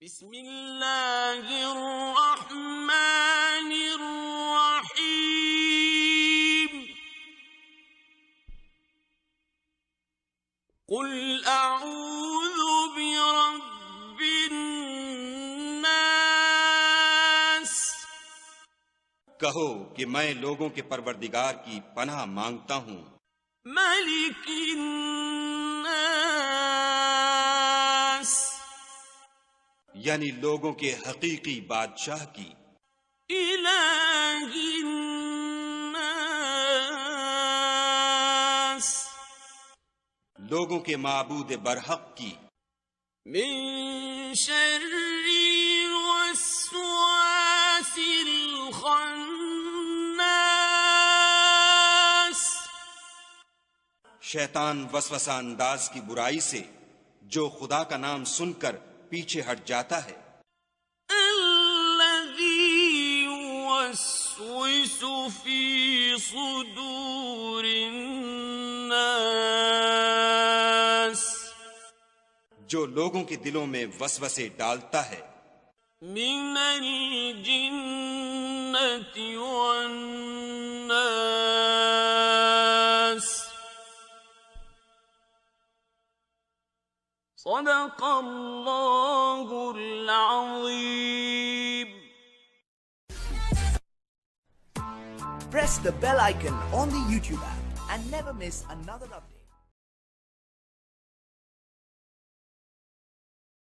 بسم اللہ الرحمن الرحیم قل اعوذ برب الناس کہو کہ میں لوگوں کے پروردگار کی پناہ مانگتا ہوں، ملک الناس یعنی لوگوں کے حقیقی بادشاہ کی، الہ الناس لوگوں کے معبود برحق کی، من شر الوسواس الخناس شیطان وسوسہ انداز کی برائی سے جو خدا کا نام سن کر پیچھے ہٹ جاتا ہے، الذي يوسوس في صدور الناس جو لوگوں کے دلوں میں وسوسے ڈالتا ہے، من الجنة والناس صدق اللہ العظیم. Press the bell icon on the YouTube app and never miss another update.